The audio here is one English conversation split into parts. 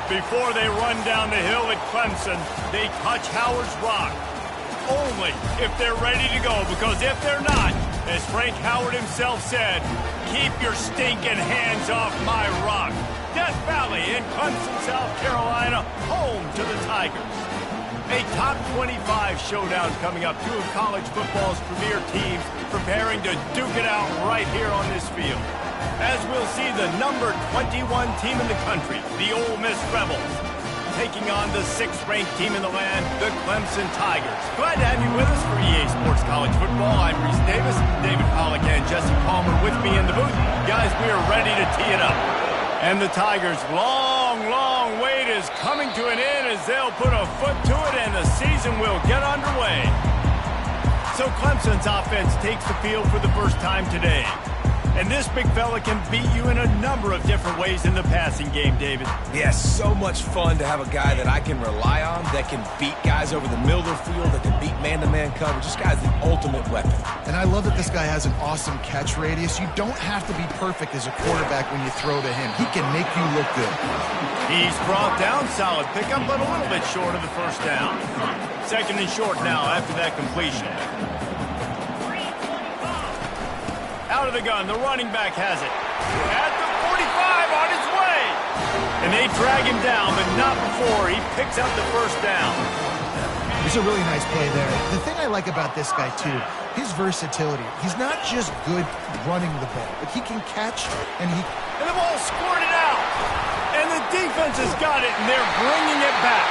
Before they run down the hill at Clemson, they touch Howard's rock. Only if they're ready to go, because if they're not, as Frank Howard himself said, keep your stinking hands off my rock. Death Valley in Clemson, South Carolina, home to the Tigers. A top 25 showdown coming up. Two of college football's premier teams preparing to duke it out right here on this field. As we'll see the number 21 team in the country, the Ole Miss Rebels, taking on the 6th-ranked team in the land, the Clemson Tigers. Glad to have you with us for EA Sports College Football. I'm Reese Davis, David Pollack and Jesse Palmer with me in the booth. Guys, we are ready to tee it up. And the Tigers' long wait is coming to an end as they'll put a foot to it and the season will get underway. So Clemson's offense takes the field for the first time today. And this big fella can beat you in a number of different ways in the passing game, David. Yeah, so much fun to have a guy that I can rely on, that can beat guys over the middle of the field, that can beat man-to-man coverage. This guy's the ultimate weapon. And I love that this guy has an awesome catch radius. You don't have to be perfect as a quarterback when you throw to him. He can make you look good. He's brought down, solid pickup, but a little bit short of the first down. 2nd and short now after that completion. Out of the gun, the running back has it. At the 45, on his way. And they drag him down, but not before he picks up the first down. It's a really nice play there. The thing I like about this guy, too, his versatility. He's not just good running the ball, but he can catch, and the ball squirted out. And the defense has got it, and they're bringing it back.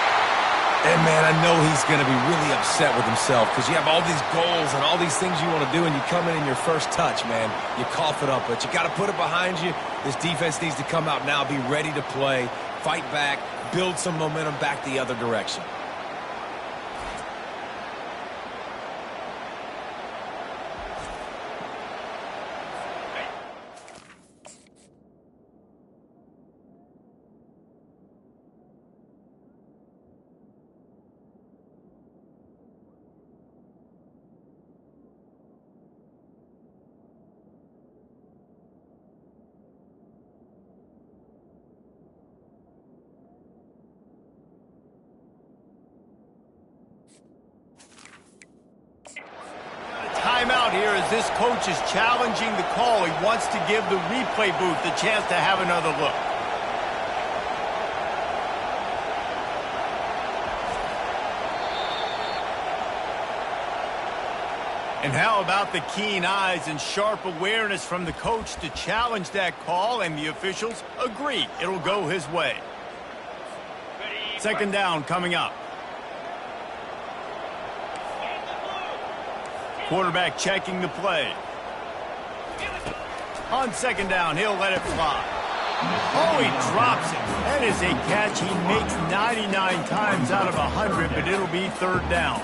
And, man, I know he's going to be really upset with himself because you have all these goals and all these things you want to do, and you come in your first touch, man. You cough it up, but you got to put it behind you. This defense needs to come out now, be ready to play, fight back, build some momentum back the other direction. Timeout here as this coach is challenging the call. He wants to give the replay booth the chance to have another look. And how about the keen eyes and sharp awareness from the coach to challenge that call, and the officials agree it'll go his way. 2nd down coming up. Quarterback checking the play. On 2nd down, he'll let it fly. Oh, he drops it. That is a catch he makes 99 times out of 100, but it'll be 3rd down.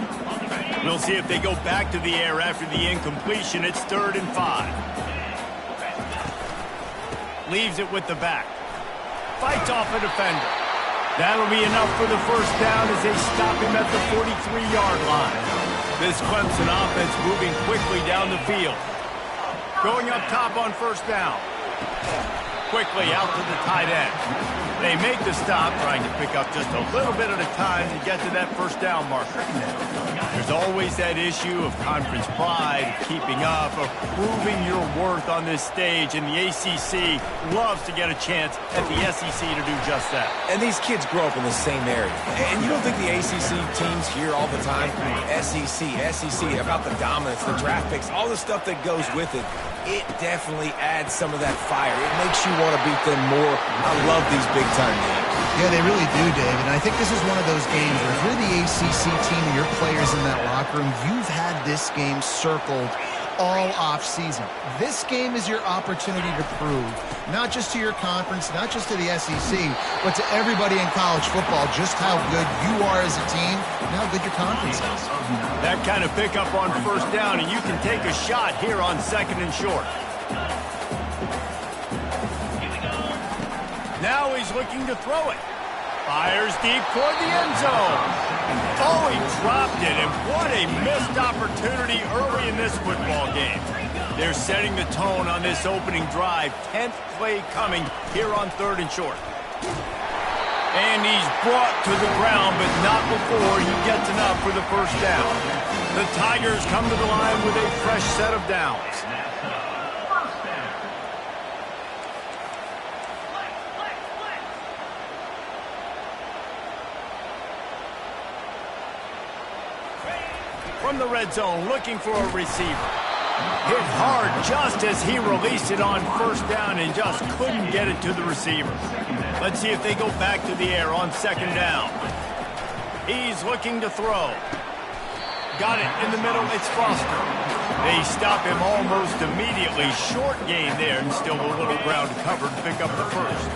We'll see if they go back to the air after the incompletion. It's 3rd and 5. Leaves it with the back. Fights off a defender. That'll be enough for the first down as they stop him at the 43-yard line. This Clemson offense moving quickly down the field. Going up top on 1st down. Quickly out to the tight end. They make the stop, trying to pick up just a little bit at a time to get to that 1st down marker. There's always that issue of conference pride, keeping up, of proving your worth on this stage, and the ACC loves to get a chance at the SEC to do just that. And these kids grow up in the same area. And you don't think the ACC teams hear all the time, SEC, about the dominance, the draft picks, all the stuff that goes with it. It definitely adds some of that fire. It makes you want to beat them more. I love these big-time games. Yeah, they really do, David. And I think this is one of those games where if you're the ACC team and your players in that locker room, you've had this game circled all off-season. This game is your opportunity to prove, not just to your conference, not just to the SEC, but to everybody in college football, just how good you are as a team and how good your conference is. That kind of pickup on 1st down, and you can take a shot here on 2nd and short. Now he's looking to throw it. Fires deep toward the end zone. Oh, he dropped it, and what a missed opportunity early in this football game. They're setting the tone on this opening drive. 10th play coming here on 3rd and short. And he's brought to the ground, but not before he gets enough for the first down. The Tigers come to the line with a fresh set of downs. From the red zone, looking for a receiver. Hit hard just as he released it on first down and just couldn't get it to the receiver. Let's see if they go back to the air on second down. He's looking to throw. Got it in the middle. It's Foster. They stop him almost immediately. Short gain there and still a little ground covered to pick up the first.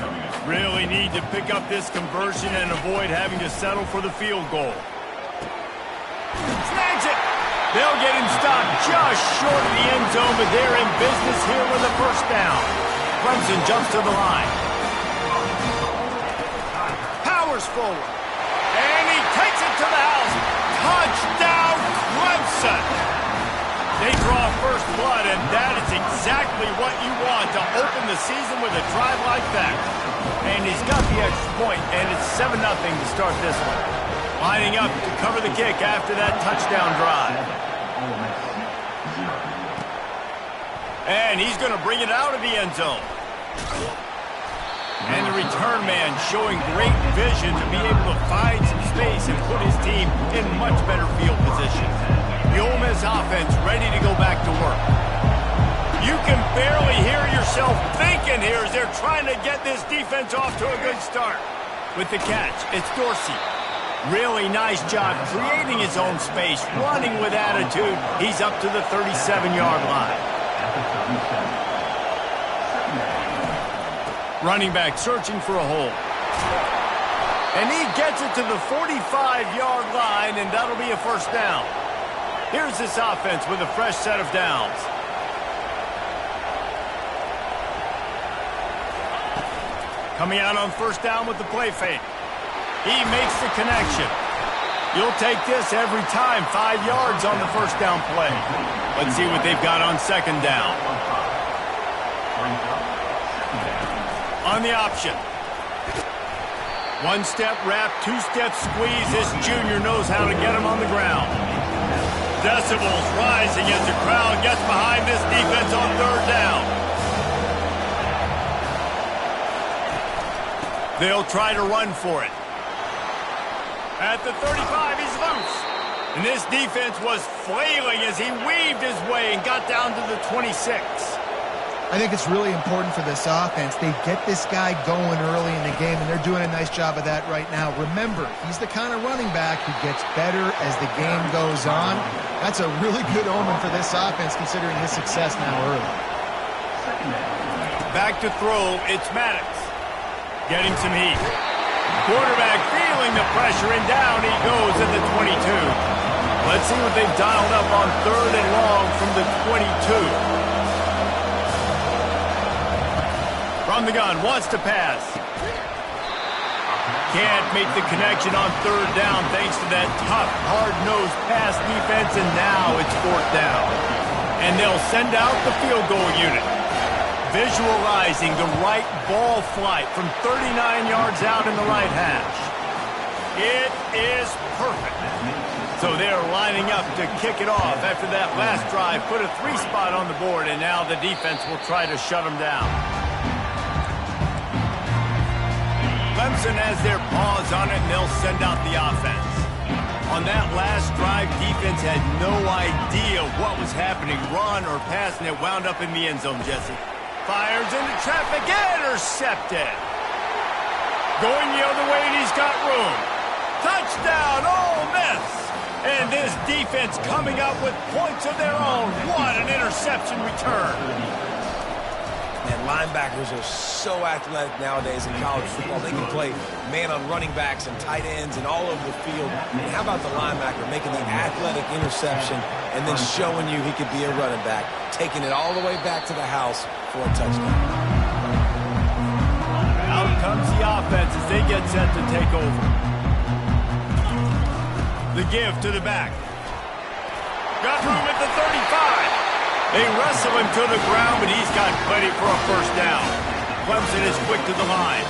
Really need to pick up this conversion and avoid having to settle for the field goal. Snags it. They'll get him stopped just short of the end zone, but they're in business here with a first down. Clemson jumps to the line. Powers forward. And he takes it to the house. Touchdown, Clemson. They draw first blood, and that is exactly what you want to open the season with a drive like that. And he's got the extra point, and it's 7-0 to start this one. Lining up to cover the kick after that touchdown drive. And he's going to bring it out of the end zone. And the return man showing great vision to be able to find some space and put his team in much better field position. The Ole Miss offense ready to go back to work. You can barely hear yourself thinking here as they're trying to get this defense off to a good start. With the catch, it's Dorsey. Really nice job creating his own space, running with attitude. He's up to the 37-yard line. Running back searching for a hole. And he gets it to the 45-yard line, and that'll be a first down. Here's this offense with a fresh set of downs. Coming out on first down with the play fake. He makes the connection. You'll take this every time. 5 yards on the first down play. Let's see what they've got on second down. On the option. 1-step wrap, 2-step squeeze. This junior knows how to get him on the ground. Decibels rising as the crowd gets behind this defense on third down. They'll try to run for it. At the 35, he's loose. And this defense was flailing as he weaved his way and got down to the 26. I think it's really important for this offense. They get this guy going early in the game, and they're doing a nice job of that right now. Remember, he's the kind of running back who gets better as the game goes on. That's a really good omen for this offense, considering his success now early. Back to throw, it's Maddox. Getting some heat. Quarterback feeling the pressure, and down he goes at the 22. Let's see what they've dialed up on third and long from the 22. From the gun, wants to pass. Can't make the connection on third down thanks to that tough, hard-nosed pass defense, and now it's fourth down. And they'll send out the field goal unit. Visualizing the right ball flight from 39 yards out in the right hash. It is perfect. So they're lining up to kick it off after that last drive. Put a 3-spot on the board, and now the defense will try to shut them down. Clemson has their paws on it, and they'll send out the offense. On that last drive, defense had no idea what was happening, run or pass, and it wound up in the end zone, Jesse. Fires into traffic, intercepted. Going the other way, and he's got room. Touchdown, Ole Miss. And this defense coming up with points of their own. What an interception return. And linebackers are so athletic nowadays in college football. They can play man on running backs and tight ends and all over the field. And how about the linebacker making the athletic interception and then showing you he could be a running back, taking it all the way back to the house for a touchdown. Out comes the offense as they get set to take over. The give to the back. Got room at the 35. They wrestle him to the ground, but he's got plenty for a first down. Clemson is quick to the line.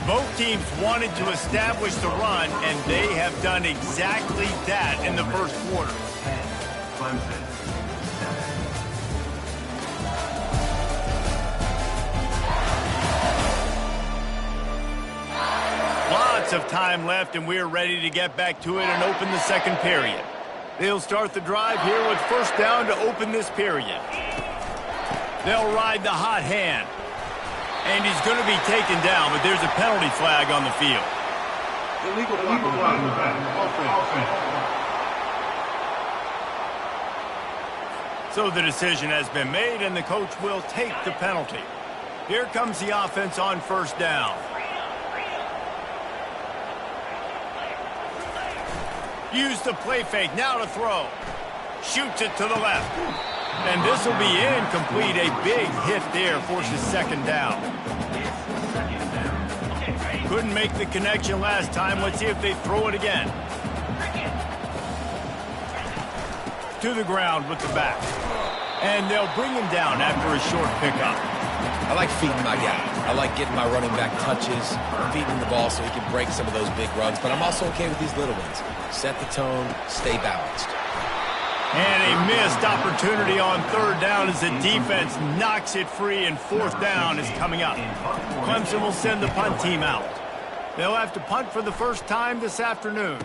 Both teams wanted to establish the run, and they have done exactly that in the first quarter. Lots of time left, and we're ready to get back to it and open the second period. They'll start the drive here with first down to open this period. They'll ride the hot hand. And he's going to be taken down, but there's a penalty flag on the field. Illegal offense. So the decision has been made, and the coach will take the penalty. Here comes the offense on first down. Use the play fake, now to throw. Shoots it to the left. And this will be incomplete. A big hit there forces second down. Couldn't make the connection last time. Let's see if they throw it again. To the ground with the back. And they'll bring him down after a short pickup. I like feeding my guy. I like getting my running back touches, feeding the ball so he can break some of those big runs. But I'm also okay with these little ones. Set the tone, stay balanced. And a missed opportunity on third down as the defense knocks it free, and fourth down is coming up. Clemson will send the punt team out. They'll have to punt for the first time this afternoon.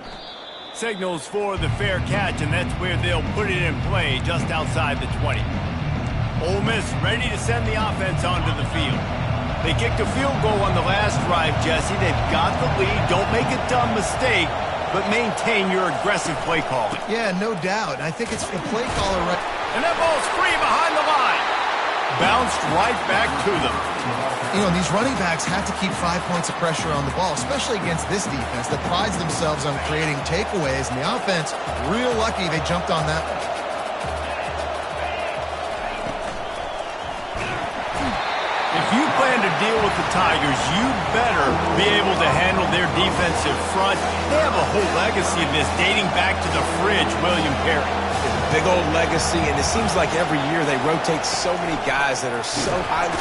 Signals for the fair catch, and that's where they'll put it in play just outside the 20. Ole Miss ready to send the offense onto the field. They kicked a field goal on the last drive, Jesse. They've got the lead. Don't make a dumb mistake, but maintain your aggressive play calling. Yeah, no doubt. I think it's the play caller right. And that ball's free behind the line. Bounced right back to them. You know, these running backs have to keep 5 points of pressure on the ball, especially against this defense that prides themselves on creating takeaways. And the offense, real lucky they jumped on that one. If you plan to deal with the Tigers, you better be able to handle their defensive front. They have a whole legacy of this dating back to the fridge, William Perry. Big old legacy, and it seems like every year they rotate so many guys that are so highly...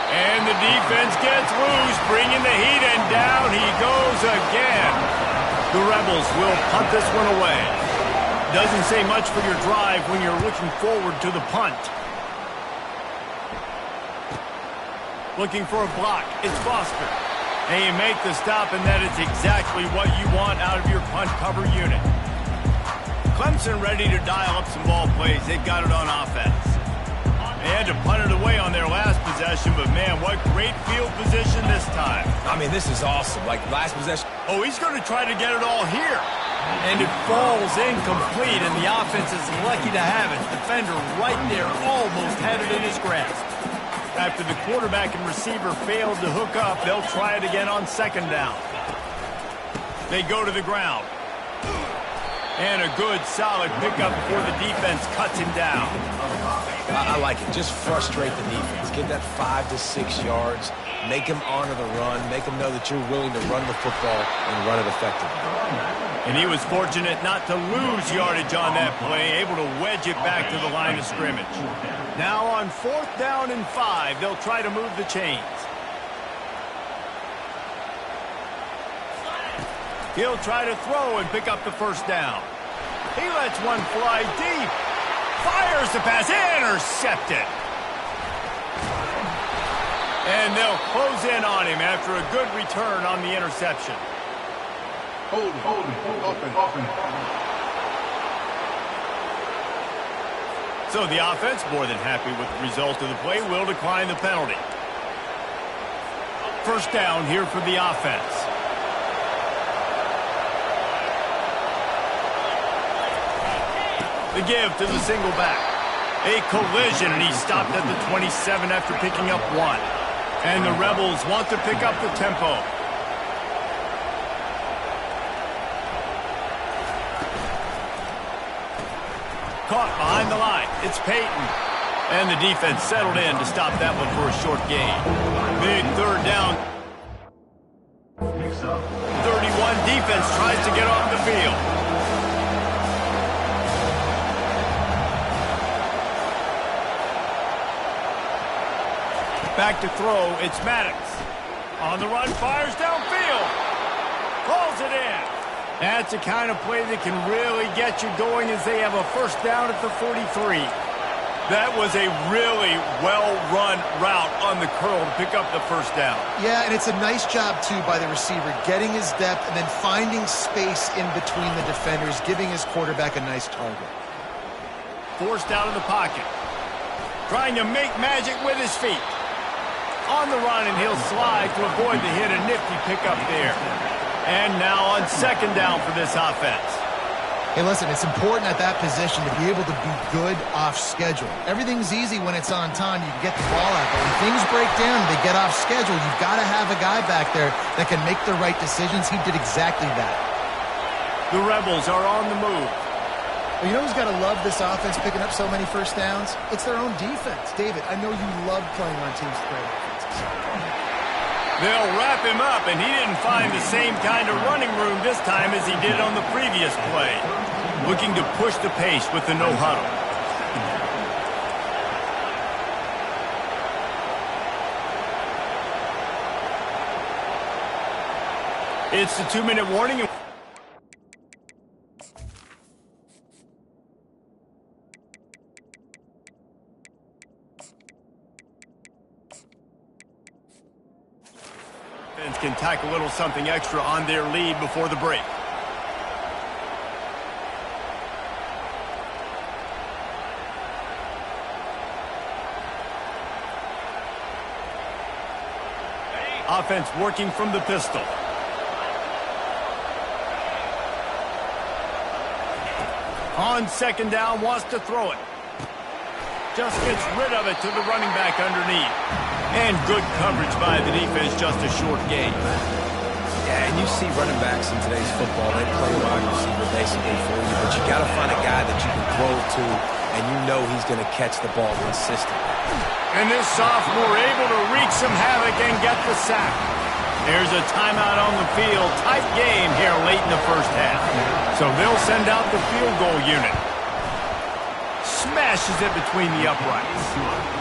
And the defense gets loose, bringing the heat, and down he goes again. The Rebels will punt this one away. Doesn't say much for your drive when you're looking forward to the punt. Looking for a block. It's Foster. And you make the stop, and that is exactly what you want out of your punt cover unit. Clemson ready to dial up some ball plays. They've got it on offense. They had to punt it away on their last possession, but man, what great field position this time. I mean, this is awesome. Like, last possession... Oh, he's going to try to get it all here. And it falls incomplete, and the offense is lucky to have it. Defender right there almost had it in his grasp. After the quarterback and receiver failed to hook up, they'll try it again on second down. They go to the ground. And a good, solid pickup before the defense cuts him down. I like it. Just frustrate the defense. Get that 5 to 6 yards. Make them honor the run. Make them know that you're willing to run the football and run it effectively. And he was fortunate not to lose yardage on that play, able to wedge it back to the line of scrimmage. Now on fourth down and 5, they'll try to move the chains. He'll try to throw and pick up the first down. He lets one fly deep. Fires the pass. Intercepted. And they'll close in on him after a good return on the interception. Offense. So the offense, more than happy with the result of the play, will decline the penalty. First down here for the offense. The give to the single back. A collision, and he stopped at the 27 after picking up 1. And the Rebels want to pick up the tempo. Caught behind the line. It's Peyton. And the defense settled in to stop that one for a short gain. Big third down. 31 defense tries to get off the field. Back to throw, it's Maddox. On the run, fires downfield. Calls it in. That's the kind of play that can really get you going as they have a first down at the 43. That was a really well-run route on the curl to pick up the first down. Yeah, and it's a nice job, too, by the receiver, getting his depth and then finding space in between the defenders, giving his quarterback a nice target. Forced out of the pocket. Trying to make magic with his feet. On the run, and he'll slide to avoid the hit. A nifty pickup there. And now on second down for this offense. Hey, listen, it's important at that position to be able to be good off schedule. Everything's easy when it's on time. You can get the ball out. But when things break down and they get off schedule, you've got to have a guy back there that can make the right decisions. He did exactly that. The Rebels are on the move. Well, you know who's got to love this offense picking up so many first downs? It's their own defense. David, I know you love playing on teams with great offenses. They'll wrap him up, and he didn't find the same kind of running room this time as he did on the previous play. Looking to push the pace with the no-huddle. It's the 2-minute warning. Can tack a little something extra on their lead before the break. Offense working from the pistol. On second down, wants to throw it. Just gets rid of it to the running back underneath. And good coverage by the defense, just a short gain. Yeah, and you see running backs in today's football, they play wide receiver basically for you, but you got to find a guy that you can throw to, and you know he's going to catch the ball consistently. And this sophomore able to wreak some havoc and get the sack. There's a timeout on the field. Tight game here late in the first half. So they'll send out the field goal unit. Smashes it between the uprights.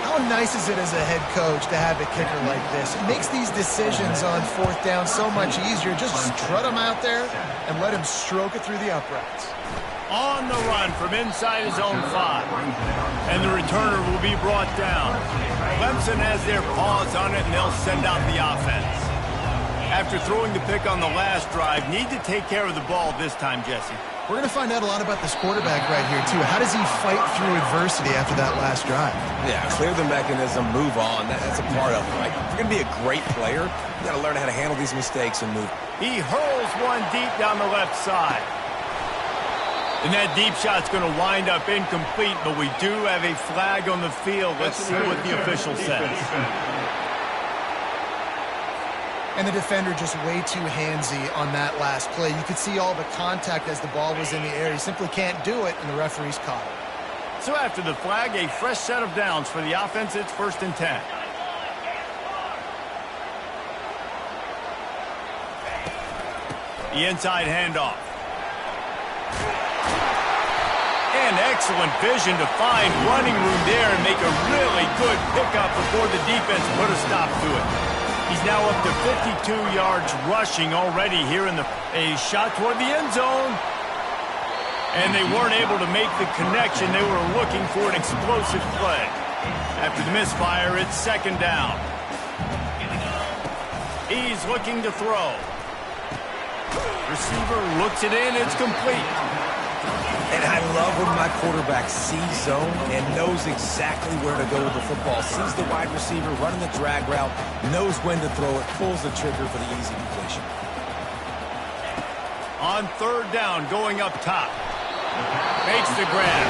How nice is it as a head coach to have a kicker like this? It makes these decisions on fourth down so much easier. Just strut him out there and let him stroke it through the uprights. On the run from inside his own 5. And the returner will be brought down. Clemson has their paws on it, and they'll send out the offense. After throwing the pick on the last drive, need to take care of the ball this time, Jesse. We're going to find out a lot about this quarterback right here, too. How does he fight through adversity after that last drive? Yeah, clear the mechanism, move on. That's a part of it, right? If you're going to be a great player, you got to learn how to handle these mistakes and move. He hurls one deep down the left side. And that deep shot's going to wind up incomplete, but we do have a flag on the field. Let's see what the official says. And the defender just way too handsy on that last play. You could see all the contact as the ball was in the air. He simply can't do it, and the referee's caught it. So after the flag, a fresh set of downs for the offense. It's 1st and 10. The inside handoff. And excellent vision to find running room there and make a really good pickup before the defense put a stop to it. He's now up to 52 yards rushing already here in a shot toward the end zone. And they weren't able to make the connection. They were looking for an explosive play. After the misfire, it's second down. He's looking to throw. Receiver looks it in. It's complete. And I love when my quarterback sees zone and knows exactly where to go with the football. Sees the wide receiver running the drag route, knows when to throw it, pulls the trigger for the easy completion. On third down, going up top. Makes the grab.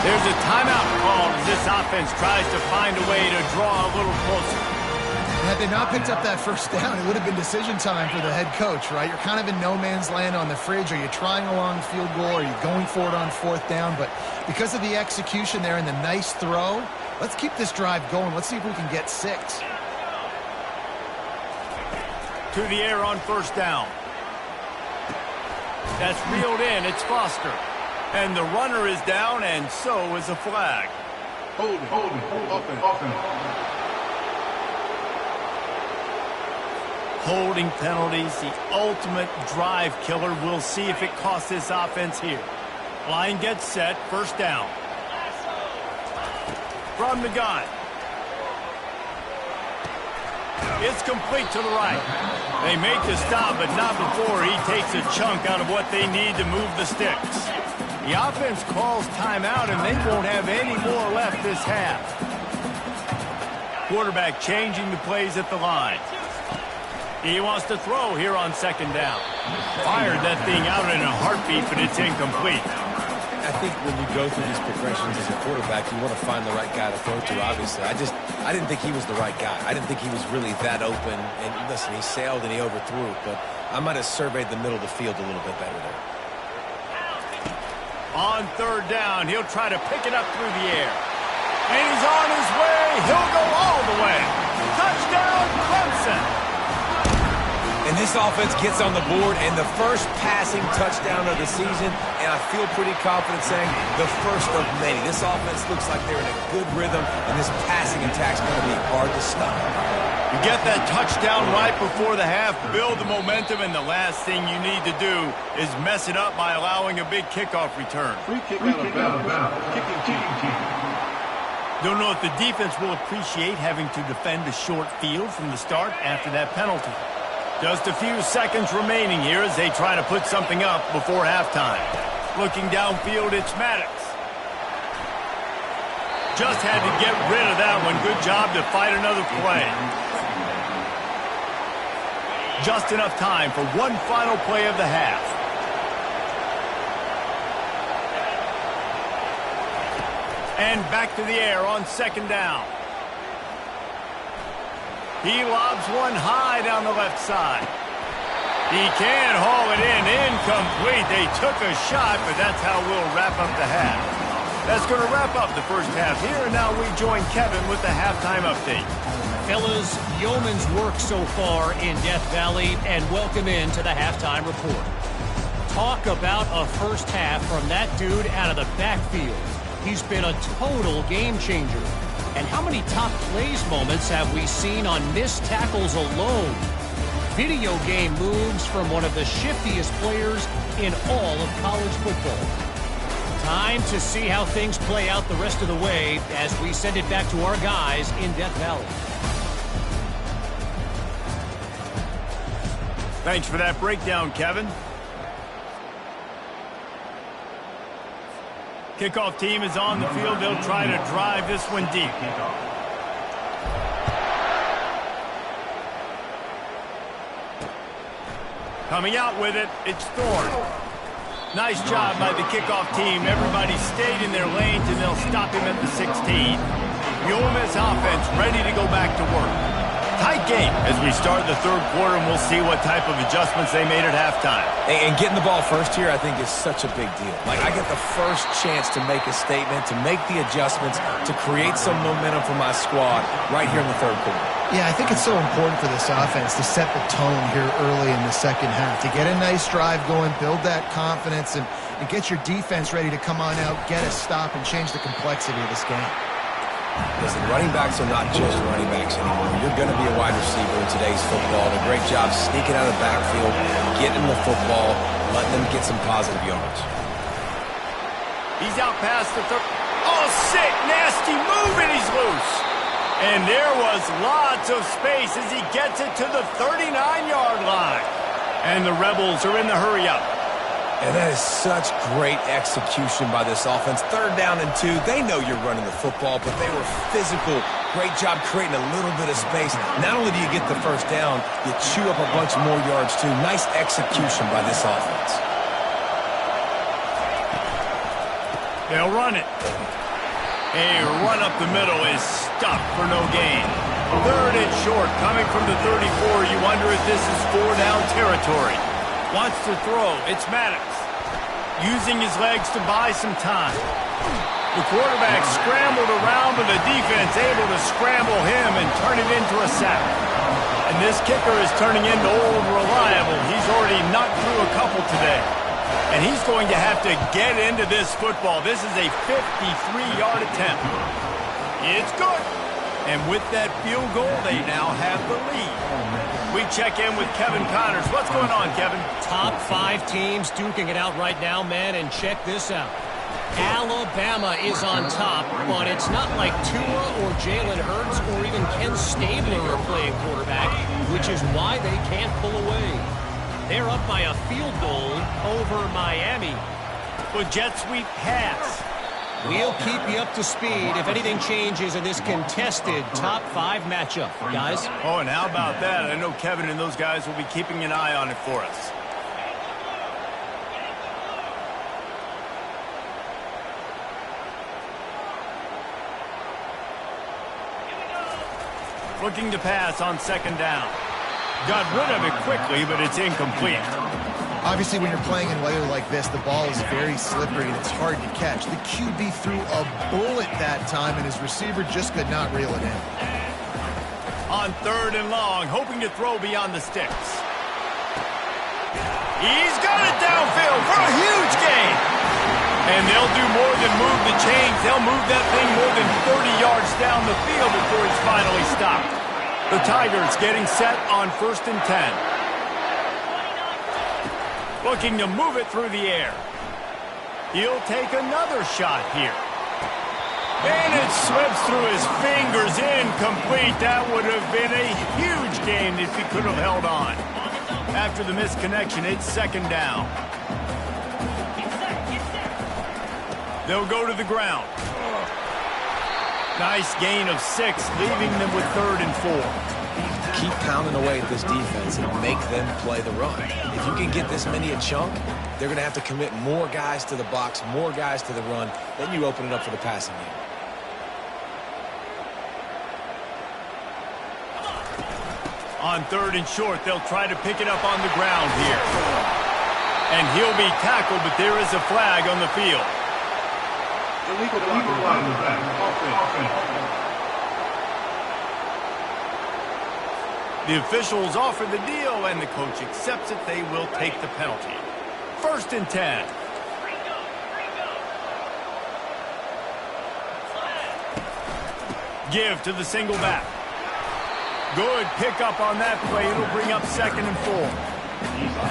There's a timeout called as this offense tries to find a way to draw a little closer. And had they not picked up that first down, it would have been decision time for the head coach, right? You're kind of in no man's land on the fridge. Are you trying a long field goal? Are you going for it on fourth down? But because of the execution there and the nice throw, let's keep this drive going. Let's see if we can get 6. To the air on first down. That's reeled in. It's Foster. And the runner is down, and so is a flag. Holding, offense. Holding penalties, the ultimate drive killer. We'll see if it costs this offense here. Line gets set, first down. From the gun. It's complete to the right. They make the stop, but not before he takes a chunk out of what they need to move the sticks. The offense calls timeout, and they won't have any more left this half. Quarterback changing the plays at the line. He wants to throw here on second down. Fired that thing out in a heartbeat, but it's incomplete. I think when you go through these progressions as a quarterback, you want to find the right guy to throw to, obviously. I didn't think he was the right guy. I didn't think he was really that open. And listen, he sailed and he overthrew, but I might have surveyed the middle of the field a little bit better there. On third down, he'll try to pick it up through the air. And he's on his way. He'll go all the way. Touchdown, Clemson. And this offense gets on the board, and the first passing touchdown of the season, and I feel pretty confident saying the first of many. This offense looks like they're in a good rhythm, and this passing attack's going to be hard to stop. You get that touchdown right before the half, build the momentum, and the last thing you need to do is mess it up by allowing a big kickoff return. Free kick out of bounds. Kicking team. Don't know if the defense will appreciate having to defend a short field from the start after that penalty. Just a few seconds remaining here as they try to put something up before halftime. Looking downfield, it's Maddox. Just had to get rid of that one. Good job to fight another play. Just enough time for one final play of the half. And back to the air on second down. He lobs one high down the left side. He can haul it in. Incomplete. They took a shot, but that's how we'll wrap up the half. That's going to wrap up the first half here, and now we join Kevin with the halftime update. Fellas, yeoman's work so far in Death Valley, and welcome into the halftime report. Talk about a first half from that dude out of the backfield. He's been a total game changer. And how many top plays moments have we seen on missed tackles alone? Video game moves from one of the shiftiest players in all of college football. Time to see how things play out the rest of the way as we send it back to our guys in Death Valley. Thanks for that breakdown, Kevin. Kickoff team is on the field. They'll try to drive this one deep. Coming out with it, it's Thorne. Nice job by the kickoff team. Everybody stayed in their lanes, and they'll stop him at the 16. The Ole Miss offense ready to go back to work. Tight game as we start the third quarter, and we'll see what type of adjustments they made at halftime. And getting the ball first here, I think, is such a big deal. Like, I get the first chance to make a statement, to make the adjustments, to create some momentum for my squad right here in the third quarter. Yeah, I think it's so important for this offense to set the tone here early in the second half, to get a nice drive going, build that confidence, and get your defense ready to come on out, get a stop, and change the complexity of this game. Listen, running backs are not just running backs anymore. You're going to be a wide receiver in today's football. And a great job sneaking out of the backfield, getting the football, letting them get some positive yards. He's out past the third. Oh, sick, nasty move, and he's loose. And there was lots of space as he gets it to the 39-yard line. And the Rebels are in the hurry-up. And that is such great execution by this offense. Third down and 2. They know you're running the football, but they were physical. Great job creating a little bit of space. Not only do you get the first down, you chew up a bunch more yards, too. Nice execution by this offense. They'll run it. A run up the middle is stuck for no gain. Third and short, coming from the 34. You wonder if this is 4-down territory. Wants to throw. It's Maddox. Using his legs to buy some time. The quarterback scrambled around, but the defense able to scramble him and turn it into a sack. And this kicker is turning into old reliable. He's already knocked through a couple today. And he's going to have to get into this football. This is a 53-yard attempt. It's good. And with that field goal, they now have the lead. We check in with Kevin Connors. What's going on, Kevin? Top 5 teams duking it out right now, man, and check this out. Alabama is on top, but it's not like Tua or Jalen Hurts or even Ken Stabler are playing quarterback, which is why they can't pull away. They're up by a field goal over Miami. With jet sweep pass. We'll keep you up to speed if anything changes in this contested top 5 matchup, guys. Oh, and how about that? I know Kevin and those guys will be keeping an eye on it for us. Looking to pass on second down. Got rid of it quickly, but it's incomplete. Obviously, when you're playing in weather like this, the ball is very slippery and it's hard to catch. The QB threw a bullet that time, and his receiver just could not reel it in. On third and long, hoping to throw beyond the sticks. He's got it downfield for a huge gain. And they'll do more than move the chains. They'll move that thing more than 30 yards down the field before he's finally stopped. The Tigers getting set on 1st and 10. Looking to move it through the air. He'll take another shot here. And it slips through his fingers, incomplete. That would have been a huge gain if he could have held on. After the misconnection, it's second down. They'll go to the ground. Nice gain of 6, leaving them with 3rd and 4. Keep pounding away at this defense and make them play the run. If you can get this many a chunk, they're going to have to commit more guys to the box, more guys to the run. Then you open it up for the passing game. On 3rd and short, they'll try to pick it up on the ground here. And he'll be tackled, but there is a flag on the field. Illegal block in the back. Offense. The officials offer the deal, and the coach accepts it. They will take the penalty. 1st and 10. Give to the single back. Good pickup on that play. It'll bring up 2nd and 4.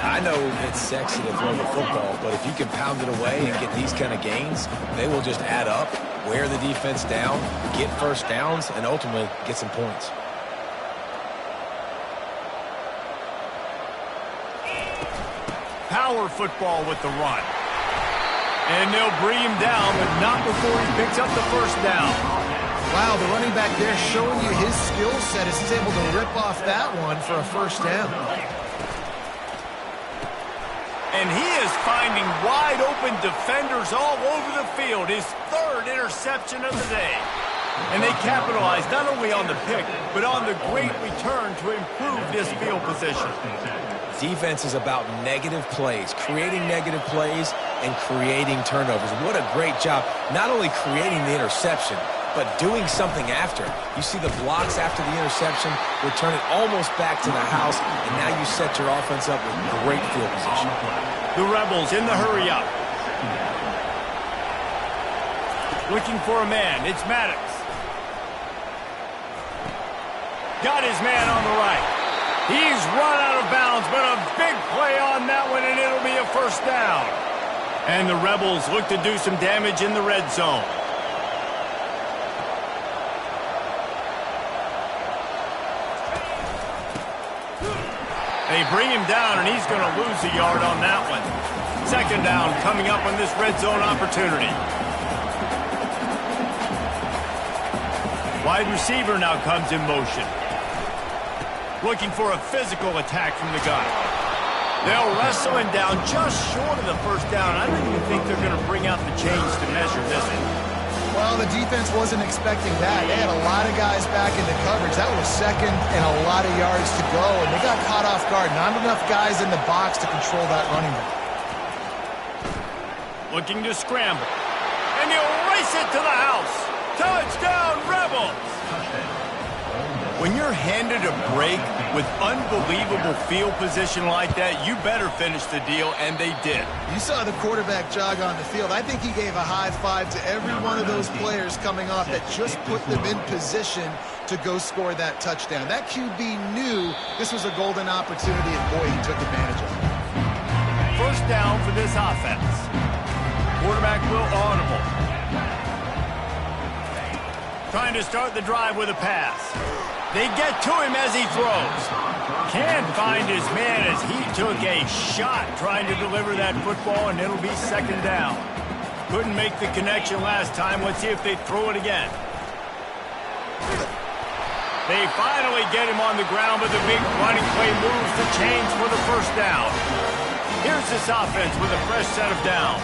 I know it's sexy to throw the football, but if you can pound it away and get these kind of gains, they will just add up, wear the defense down, get first downs, and ultimately get some points. Power football with the run. And they'll bring him down, but not before he picks up the first down. Wow, the running back there showing you his skill set as he's able to rip off that one for a first down. And he is finding wide open defenders all over the field. His 3rd interception of the day. And they capitalize not only on the pick, but on the great return to improve this field position. Defense is about negative plays, creating negative plays and creating turnovers. What a great job, not only creating the interception, but doing something after. You see the blocks after the interception, return it almost back to the house, and now you set your offense up with great field position. The Rebels in the hurry up. Looking for a man, it's Maddox. Got his man on the right. He's run out of bounds, but a big play on that one, and it'll be a first down. And the Rebels look to do some damage in the red zone. They bring him down, and he's going to lose a yard on that one. Second down coming up on this red zone opportunity. Wide receiver now comes in motion. Looking for a physical attack from the gun. They'll wrestle him down just short of the first down. I don't even think they're going to bring out the chains to measure this one. Well, the defense wasn't expecting that. They had a lot of guys back into coverage. That was 2nd and a lot of yards to go, and they got caught off guard. Not enough guys in the box to control that running back. Looking to scramble. And he'll race it to the house. Touchdown, Rebels! When you're handed a break with unbelievable field position like that, you better finish the deal, and they did. You saw the quarterback jog on the field. I think he gave a high five to every one of those players coming off that just put them in position to go score that touchdown. That QB knew this was a golden opportunity, and boy, he took advantage of it. First down for this offense. Quarterback will audible. Trying to start the drive with a pass. They get to him as he throws. Can't find his man as he took a shot trying to deliver that football, and it'll be second down. Couldn't make the connection last time. Let's see if they throw it again. They finally get him on the ground, but the big running play moves the chains for the first down. Here's this offense with a fresh set of downs.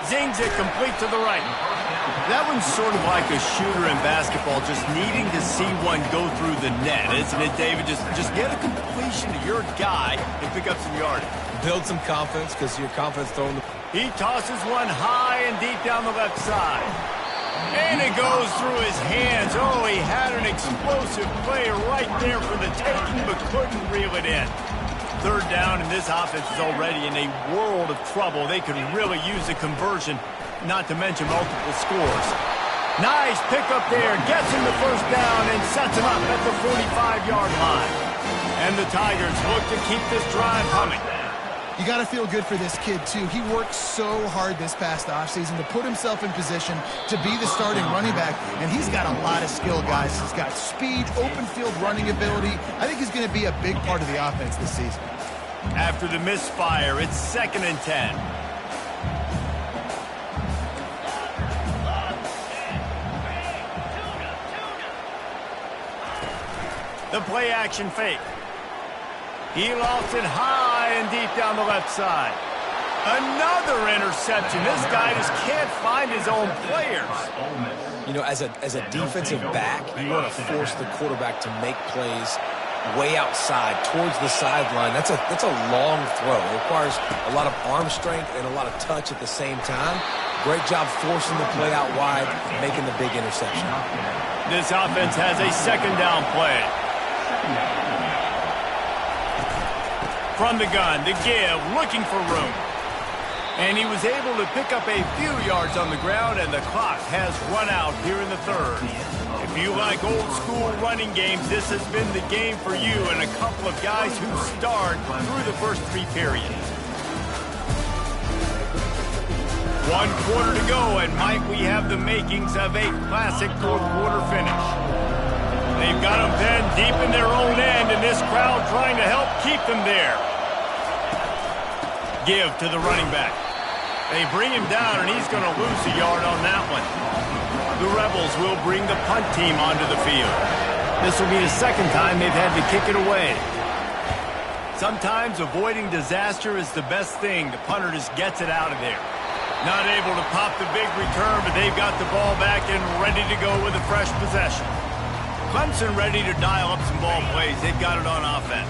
Zings it complete to the right. That one's sort of like a shooter in basketball, just needing to see one go through the net, isn't it, David? Just get a completion to your guy and pick up some yardage. Build some confidence, because your confidence throwing the... He tosses one high and deep down the left side. And it goes through his hands. Oh, he had an explosive play right there for the taking, but couldn't reel it in. Third down, and this offense is already in a world of trouble. They could really use a conversion, not to mention multiple scores. Nice pickup there. Gets him the first down and sets him up at the 45-yard line. And the Tigers look to keep this drive humming. You got to feel good for this kid, too. He worked so hard this past offseason to put himself in position to be the starting running back, and he's got a lot of skill, guys. He's got speed, open field running ability. I think he's going to be a big part of the offense this season. After the misfire, it's 2nd and 10. The play action fake. He lofts it high and deep down the left side. Another interception. This guy just can't find his own players. You know, as a defensive back, you want to force the quarterback to make plays way outside, towards the sideline. That's a long throw. It requires a lot of arm strength and a lot of touch at the same time. Great job forcing the play out wide, making the big interception. This offense has a second down play. From the gun, the give, looking for room. And he was able to pick up a few yards on the ground, and the clock has run out here in the third. If you like old-school running games, this has been the game for you and a couple of guys who starred through the first 3 periods. 1 quarter to go, and might we have the makings of a classic fourth-quarter finish. They've got them then deep in their own end, and this crowd trying to help keep them there. Give to the running back. They bring him down, and he's going to lose a yard on that one. The Rebels will bring the punt team onto the field. This will be the second time they've had to kick it away. Sometimes avoiding disaster is the best thing. The punter just gets it out of there. Not able to pop the big return, but they've got the ball back and ready to go with a fresh possession. Clemson ready to dial up some ball plays. They've got it on offense.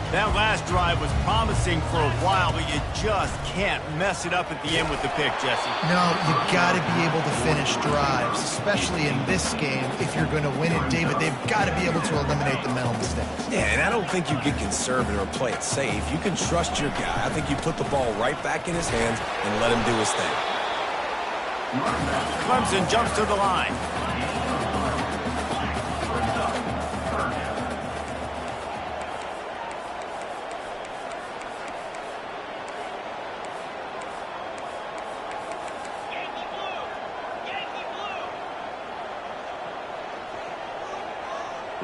That last drive was promising for a while, but you just can't mess it up at the end with the pick, Jesse. No, you got to be able to finish drives, especially in this game. If you're going to win it, David, they've got to be able to eliminate the mental mistakes. Yeah, and I don't think you get conservative or play it safe. You can trust your guy. I think you put the ball right back in his hands and let him do his thing. Clemson jumps to the line.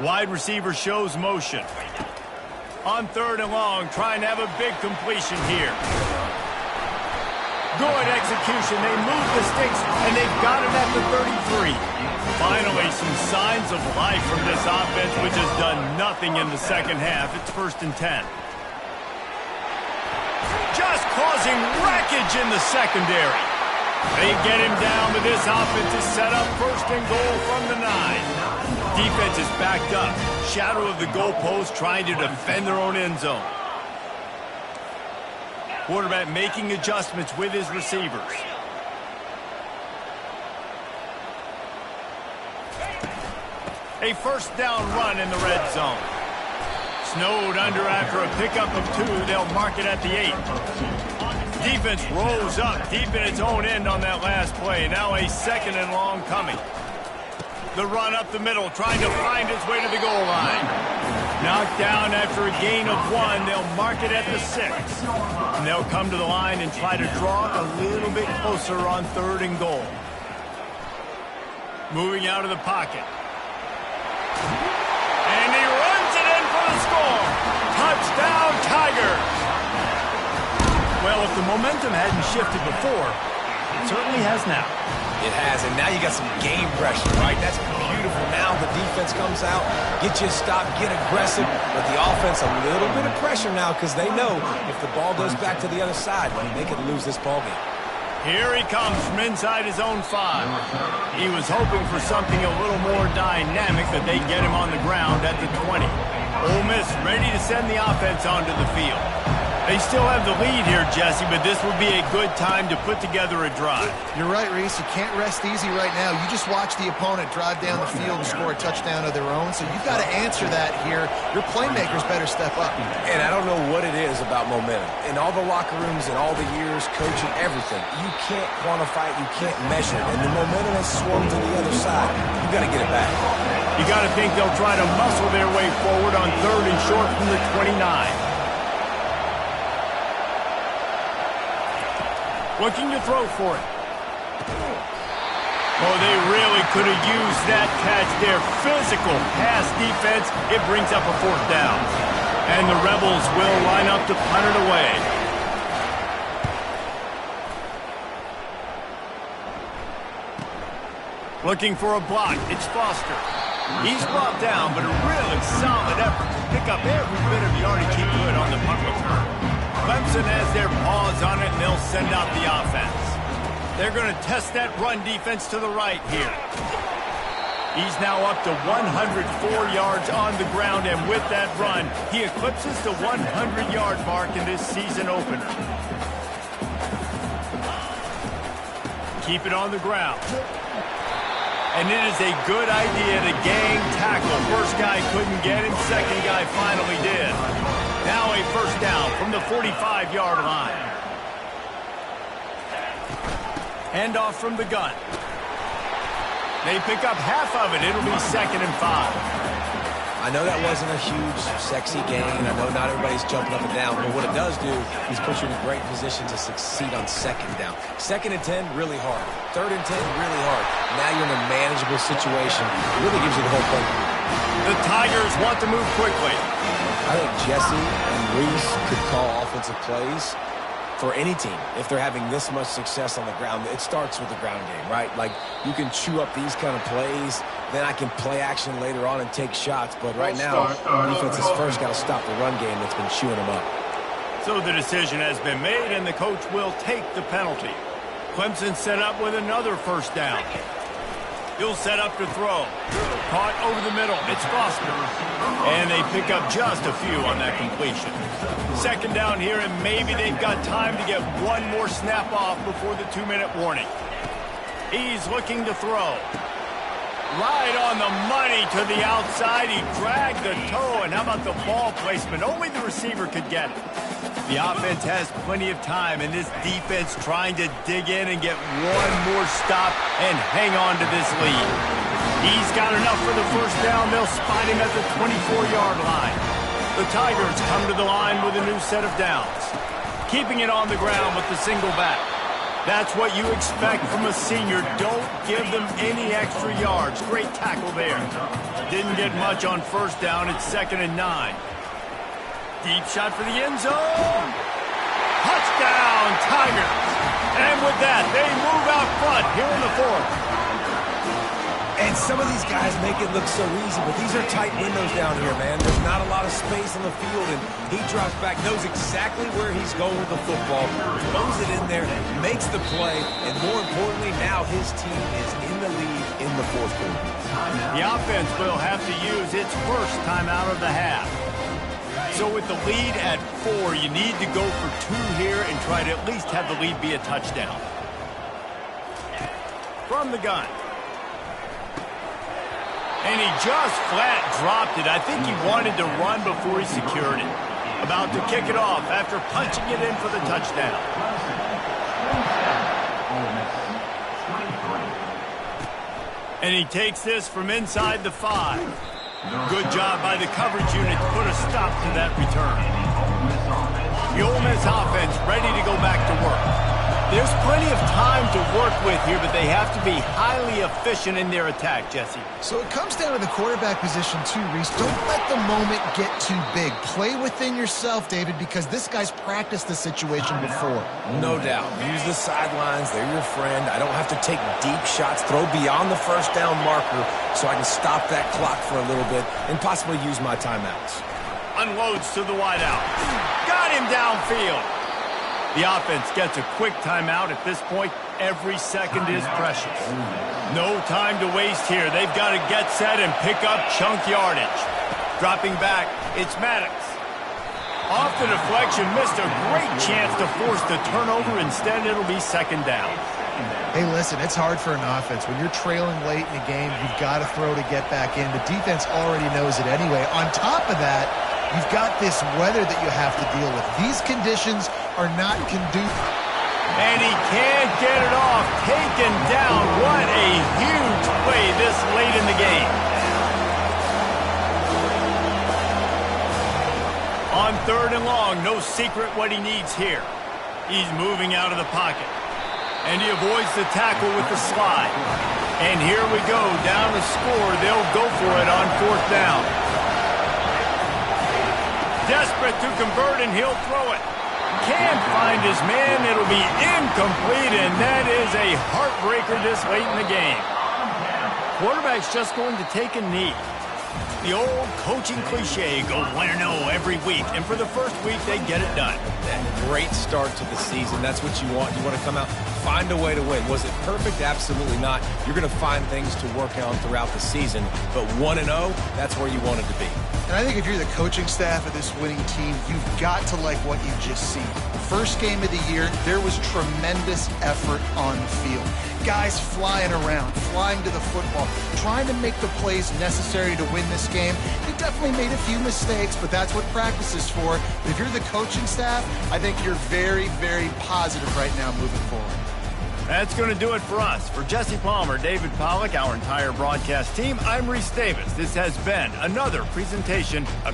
Wide receiver shows motion. On 3rd and long, trying to have a big completion here. Good execution. They move the sticks, and they've got it at the 33. Finally, some signs of life from this offense, which has done nothing in the second half. It's 1st and 10. Just causing wreckage in the secondary. They get him down, but this offense is set up 1st and goal from the 9. Defense is backed up. Shadow of the goalpost trying to defend their own end zone. Quarterback making adjustments with his receivers. A first down run in the red zone. Snowed under after a pickup of 2. They'll mark it at the 8. Defense rose up deep in its own end on that last play. Now a second and long coming. The run up the middle, trying to find its way to the goal line. Knocked down after a gain of 1. They'll mark it at the 6. And they'll come to the line and try to draw a little bit closer on 3rd and goal. Moving out of the pocket. And he runs it in for the score. Touchdown, Tigers. Well, if the momentum hadn't shifted before, it certainly has now. It has, and now you got some game pressure, right? That's beautiful. Now the defense comes out, get you a stop, get aggressive, but the offense a little bit of pressure now because they know if the ball goes back to the other side, they could lose this ball game. Here he comes from inside his own 5. He was hoping for something a little more dynamic, that they get him on the ground at the 20. Ole Miss ready to send the offense onto the field. They still have the lead here, Jesse, but this would be a good time to put together a drive. You're right, Reese. You can't rest easy right now. You just watch the opponent drive down the field and score a touchdown of their own, so you've got to answer that here. Your playmakers better step up. And I don't know what it is about momentum. In all the locker rooms and all the years, coaching, everything, you can't quantify it, you can't measure it. And the momentum has swung to the other side. You got to get it back. You got to think they'll try to muscle their way forward on 3rd and short from the 29. Looking to throw for it. Oh, they really could have used that catch there. Physical pass defense. It brings up a 4th down. And the Rebels will line up to punt it away. Looking for a block. It's Foster. He's brought down, but a really solid effort to pick up every bit of yardage he could on the punt return. Clemson has their paws on it, and they'll send out the offense. They're going to test that run defense to the right here. He's now up to 104 yards on the ground, and with that run, he eclipses the 100-yard mark in this season opener. Keep it on the ground. And it is a good idea to gang tackle. First guy couldn't get him, second guy finally did. Now a first down from the 45-yard line. Handoff from the gun. They pick up half of it. It'll be 2nd and 5. I know that wasn't a huge, sexy gain. I know not everybody's jumping up and down, but what it does do is put you in a great position to succeed on 2nd down. 2nd and 10, really hard. 3rd and 10, really hard. Now you're in a manageable situation. It really gives you the whole play. The Tigers want to move quickly. I think Jesse and Reese could call offensive plays for any team if they're having this much success on the ground. It starts with the ground game, right? Like, you can chew up these kind of plays, then I can play action later on and take shots. But right now, defense has first got to stop the run game that's been chewing them up. So the decision has been made, and the coach will take the penalty. Clemson set up with another first down. He'll set up to throw. Caught over the middle. It's Foster. And they pick up just a few on that completion. 2nd down here, and maybe they've got time to get one more snap off before the 2-minute warning. He's looking to throw. Right on the money to the outside. He dragged the toe, and how about the ball placement? Only the receiver could get it. The offense has plenty of time, and this defense trying to dig in and get one more stop and hang on to this lead. He's got enough for the first down. They'll spot him at the 24-yard line. The Tigers come to the line with a new set of downs, keeping it on the ground with the single back. That's what you expect from a senior. Don't give them any extra yards. Great tackle there. Didn't get much on first down. It's 2nd and 9. Deep shot for the end zone. Touchdown, Tigers. And with that, they move out front here in the 4th. And some of these guys make it look so easy, but these are tight windows down here, man. There's not a lot of space on the field, and he drops back, knows exactly where he's going with the football, throws it in there, makes the play, and more importantly, now his team is in the lead in the 4th quarter. The offense will have to use its first timeout of the half. So with the lead at 4, you need to go for 2 here and try to at least have the lead be a touchdown. From the gun. And he just flat dropped it. I think he wanted to run before he secured it. About to kick it off after punching it in for the touchdown. And he takes this from inside the 5. Good job by the coverage unit to put a stop to that return. The Ole Miss offense ready to go back to work. There's plenty of time to work with here, but they have to be highly efficient in their attack, Jesse. So it comes down to the quarterback position too, Reese. Don't let the moment get too big. Play within yourself, David, because this guy's practiced the situation before. No doubt. Use the sidelines. They're your friend. I don't have to take deep shots, throw beyond the first down marker so I can stop that clock for a little bit and possibly use my timeouts. Unloads to the wideout. Got him downfield. The offense gets a quick timeout at this point. Every second is precious. No time to waste here. They've got to get set and pick up chunk yardage. Dropping back, it's Maddox. Off the deflection, missed a great chance to force the turnover. Instead, it'll be second down. Hey, listen, it's hard for an offense. When you're trailing late in the game, you've got to throw to get back in. The defense already knows it anyway. On top of that, you've got this weather that you have to deal with. These conditions are not conducive. And he can't get it off. Taken down. What a huge play this late in the game. On 3rd and long, no secret what he needs here. He's moving out of the pocket. And he avoids the tackle with the slide. And here we go. Down to score. They'll go for it on 4th down. Desperate to convert, and he'll throw it. Can't find his man. It'll be incomplete, and that is a heartbreaker this late in the game. Quarterback's just going to take a knee. The old coaching cliche, go 1-0 every week, and for the first week, they get it done. Great start to the season. That's what you want. You want to come out, find a way to win. Was it perfect? Absolutely not. You're going to find things to work on throughout the season, but 1-0, that's where you want it to be. And I think if you're the coaching staff of this winning team, you've got to like what you've just seen. First game of the year, there was tremendous effort on the field. Guys flying around, flying to the football, trying to make the plays necessary to win this game. They definitely made a few mistakes, but that's what practice is for. But if you're the coaching staff, I think you're very, very positive right now moving forward. That's going to do it for us. For Jesse Palmer, David Pollack, our entire broadcast team, I'm Reese Davis. This has been another presentation of